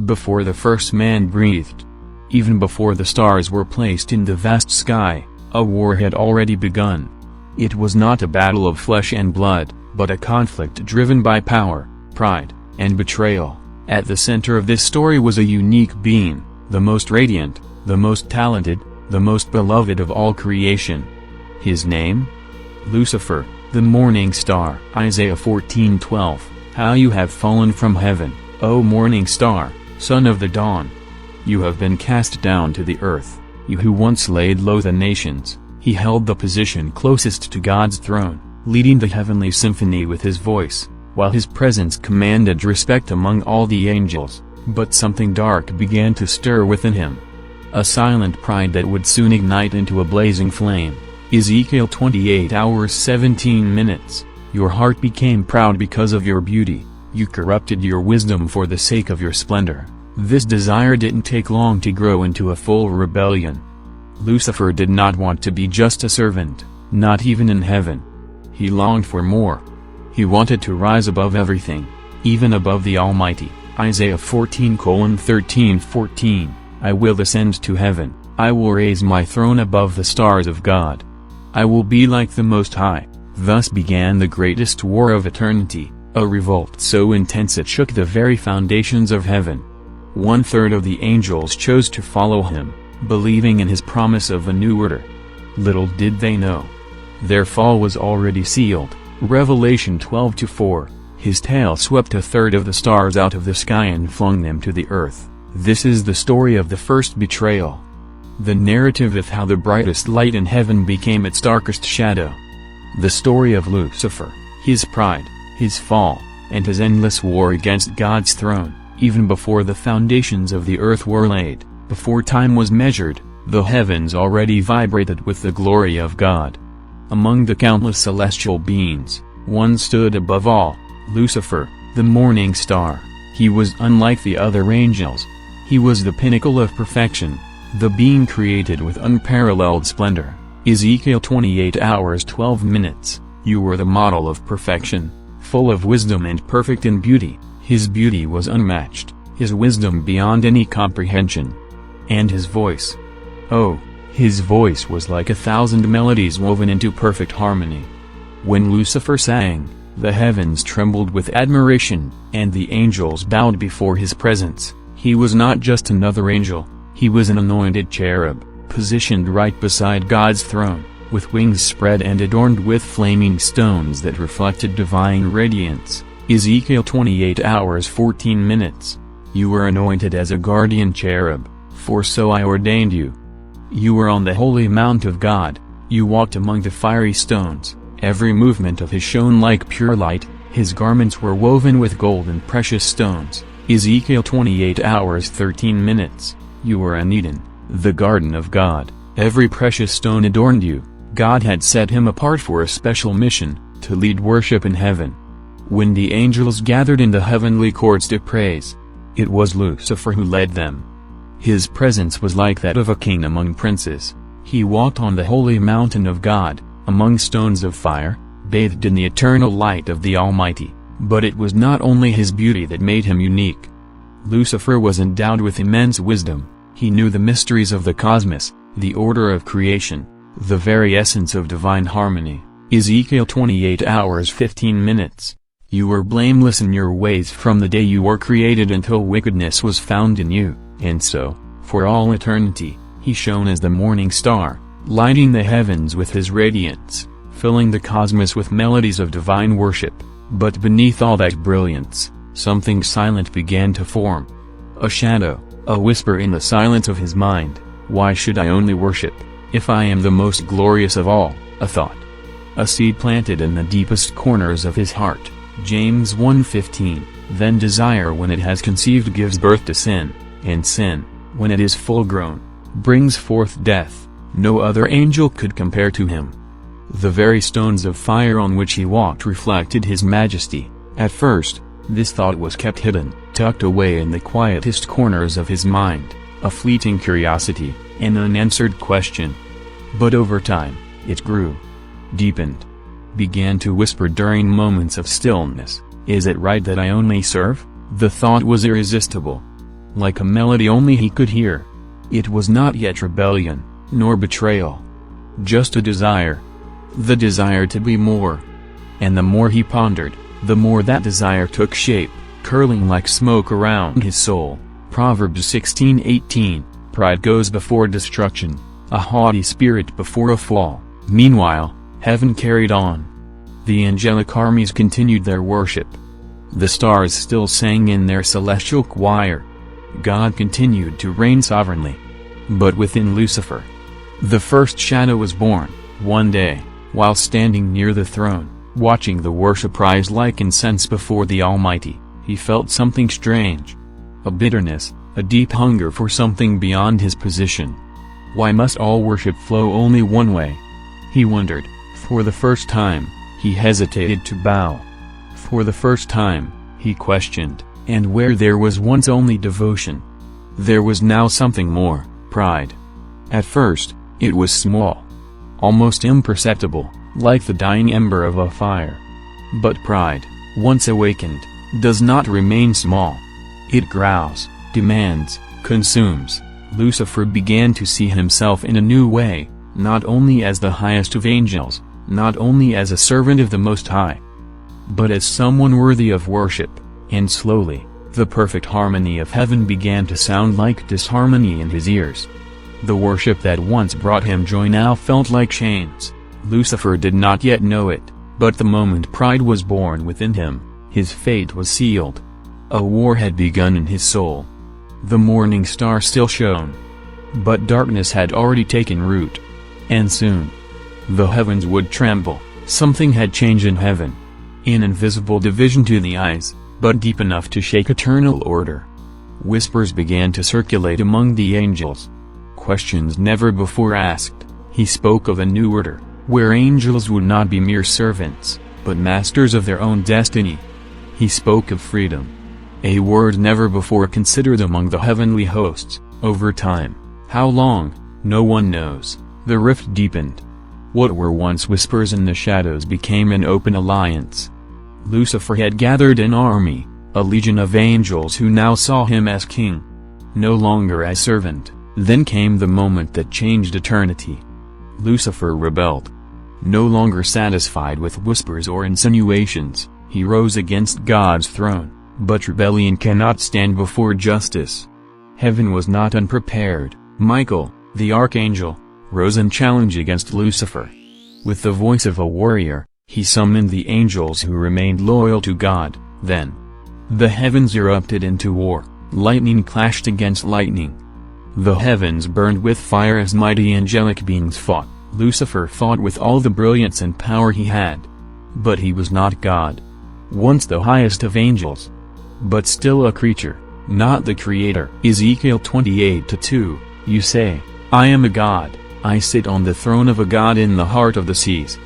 before the first man breathed. Even before the stars were placed in the vast sky, a war had already begun. It was not a battle of flesh and blood, but a conflict driven by power, pride, and betrayal. At the center of this story was a unique being, the most radiant, the most talented, the most beloved of all creation. His name? Lucifer, the morning star. Isaiah 14:12. How you have fallen from heaven, O morning star, son of the dawn! You have been cast down to the earth, you who once laid low the nations. He held the position closest to God's throne, leading the heavenly symphony with his voice, while his presence commanded respect among all the angels. But something dark began to stir within him. A silent pride that would soon ignite into a blazing flame. Ezekiel 28:17. Your heart became proud because of your beauty, you corrupted your wisdom for the sake of your splendor. This desire didn't take long to grow into a full rebellion. Lucifer did not want to be just a servant, not even in heaven. He longed for more. He wanted to rise above everything, even above the Almighty. Isaiah 14:13-14. I will ascend to heaven, I will raise my throne above the stars of God. I will be like the Most High. Thus began the greatest war of eternity, a revolt so intense it shook the very foundations of heaven. 1/3 of the angels chose to follow him, believing in his promise of a new order. Little did they know. Their fall was already sealed. Revelation 12:4. His tail swept 1/3 of the stars out of the sky and flung them to the earth. This is the story of the first betrayal. The narrative of how the brightest light in heaven became its darkest shadow. The story of Lucifer, his pride, his fall, and his endless war against God's throne, even before the foundations of the earth were laid, before time was measured, the heavens already vibrated with the glory of God. Among the countless celestial beings, one stood above all, Lucifer, the morning star. He was unlike the other angels. He was the pinnacle of perfection, the being created with unparalleled splendor. Ezekiel 28:12. You were the model of perfection, full of wisdom and perfect in beauty. His beauty was unmatched, his wisdom beyond any comprehension. And his voice. Oh, his voice was like 1,000 melodies woven into perfect harmony. When Lucifer sang, the heavens trembled with admiration, and the angels bowed before his presence. He was not just another angel, he was an anointed cherub, positioned right beside God's throne, with wings spread and adorned with flaming stones that reflected divine radiance. Ezekiel 28:14. You were anointed as a guardian cherub, for so I ordained you. You were on the holy mount of God, you walked among the fiery stones, every movement of his shone like pure light, his garments were woven with gold and precious stones. Ezekiel 28:13. You were in Eden, the garden of God, every precious stone adorned you. God had set him apart for a special mission, to lead worship in heaven. When the angels gathered in the heavenly courts to praise, it was Lucifer who led them. His presence was like that of a king among princes. He walked on the holy mountain of God, among stones of fire, bathed in the eternal light of the Almighty. But it was not only his beauty that made him unique. Lucifer was endowed with immense wisdom. He knew the mysteries of the cosmos, the order of creation, the very essence of divine harmony. Ezekiel 28:15. You were blameless in your ways from the day you were created until wickedness was found in you, and so, for all eternity, he shone as the morning star, lighting the heavens with his radiance, filling the cosmos with melodies of divine worship. But beneath all that brilliance, something silent began to form. A shadow, a whisper in the silence of his mind. Why should I only worship, if I am the most glorious of all? A thought. A seed planted in the deepest corners of his heart. James 1:15. Then desire when it has conceived gives birth to sin, and sin, when it is full grown, brings forth death. No other angel could compare to him. The very stones of fire on which he walked reflected his majesty. At first, this thought was kept hidden, tucked away in the quietest corners of his mind, a fleeting curiosity, an unanswered question. But over time, it grew, deepened, began to whisper during moments of stillness. Is it right that I only serve? The thought was irresistible. like a melody only he could hear. It was not yet rebellion, nor betrayal. Just a desire. The desire to be more. And the more he pondered, the more that desire took shape, curling like smoke around his soul. Proverbs 16:18, pride goes before destruction, a haughty spirit before a fall. Meanwhile, heaven carried on. The angelic armies continued their worship. The stars still sang in their celestial choir. God continued to reign sovereignly. But within Lucifer, the first shadow was born. One day, while standing near the throne, watching the worship rise like incense before the Almighty, he felt something strange. A bitterness, a deep hunger for something beyond his position. Why must all worship flow only one way? He wondered. For the first time, he hesitated to bow. For the first time, he questioned, and where there was once only devotion, there was now something more, pride. At first, it was small, almost imperceptible, like the dying ember of a fire. But pride, once awakened, does not remain small. It growls, demands, consumes. Lucifer began to see himself in a new way, not only as the highest of angels, not only as a servant of the Most High, but as someone worthy of worship, and slowly, the perfect harmony of heaven began to sound like disharmony in his ears. The worship that once brought him joy now felt like chains. Lucifer did not yet know it, but the moment pride was born within him, his fate was sealed. A war had begun in his soul. The morning star still shone, but darkness had already taken root. And soon, the heavens would tremble. Something had changed in heaven. An invisible division to the eyes, but deep enough to shake eternal order. Whispers began to circulate among the angels. Questions never before asked. He spoke of a new order, where angels would not be mere servants, but masters of their own destiny. He spoke of freedom. A word never before considered among the heavenly hosts. Over time, how long, no one knows, the rift deepened. What were once whispers in the shadows became an open alliance. Lucifer had gathered an army, a legion of angels who now saw him as king, no longer as servant. Then came the moment that changed eternity. Lucifer rebelled. No longer satisfied with whispers or insinuations, he rose against God's throne, but rebellion cannot stand before justice. Heaven was not unprepared. Michael, the archangel, rose in challenge against Lucifer. With the voice of a warrior, he summoned the angels who remained loyal to God. Then, the heavens erupted into war. Lightning clashed against lightning. The heavens burned with fire as mighty angelic beings fought. Lucifer fought with all the brilliance and power he had. But he was not God. Once the highest of angels, but still a creature, not the creator. Ezekiel 28:2, you say, I am a god, I sit on the throne of a god in the heart of the seas.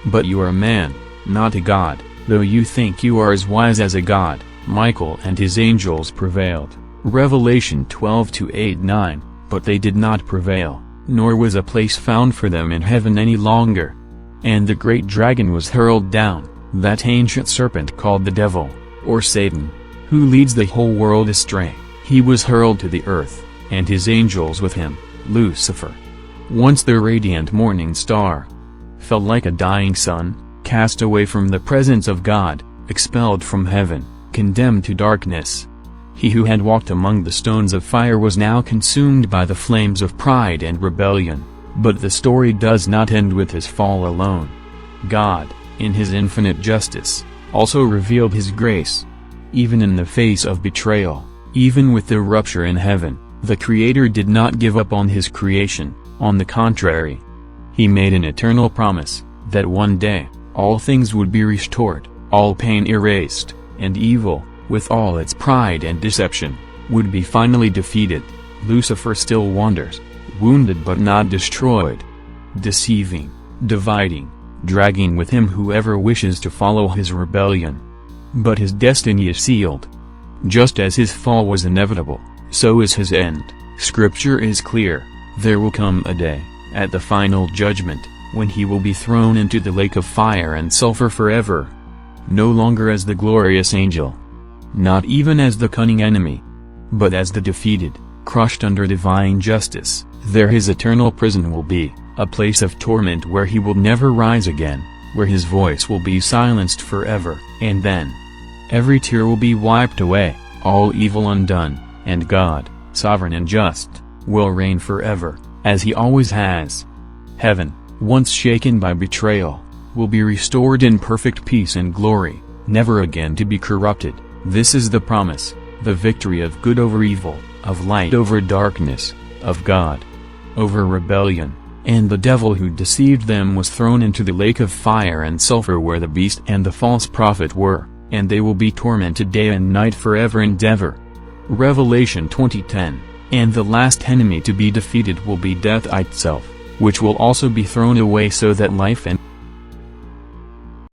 But you are a man, not a god, though you think you are as wise as a god. Michael and his angels prevailed. Revelation 12:8-9, but they did not prevail, nor was a place found for them in heaven any longer. And the great dragon was hurled down, that ancient serpent called the devil, or Satan, who leads the whole world astray. He was hurled to the earth, and his angels with him. Lucifer, once the radiant morning star, fell like a dying sun, cast away from the presence of God, expelled from heaven, condemned to darkness. He who had walked among the stones of fire was now consumed by the flames of pride and rebellion. But the story does not end with his fall alone. God, in his infinite justice, also revealed his grace. Even in the face of betrayal, even with the rupture in heaven, the Creator did not give up on his creation. On the contrary, he made an eternal promise, that one day, all things would be restored, all pain erased, and evil, with all its pride and deception, would be finally defeated. Lucifer still wanders, wounded but not destroyed, deceiving, dividing, dragging with him whoever wishes to follow his rebellion. But his destiny is sealed. Just as his fall was inevitable, so is his end. Scripture is clear, there will come a day, at the final judgment, when he will be thrown into the lake of fire and sulfur forever. No longer as the glorious angel, not even as the cunning enemy, But as the defeated, crushed under divine justice, there his eternal prison will be, a place of torment where he will never rise again, where his voice will be silenced forever. And then every tear will be wiped away, all evil undone, and God, sovereign and just, will reign forever, as he always has. Heaven, once shaken by betrayal, will be restored in perfect peace and glory, never again to be corrupted. This is the promise, the victory of good over evil, of light over darkness, of God over rebellion, and the devil who deceived them was thrown into the lake of fire and sulfur where the beast and the false prophet were, and they will be tormented day and night forever and ever. Revelation 20:10. And the last enemy to be defeated will be death itself, which will also be thrown away so that life and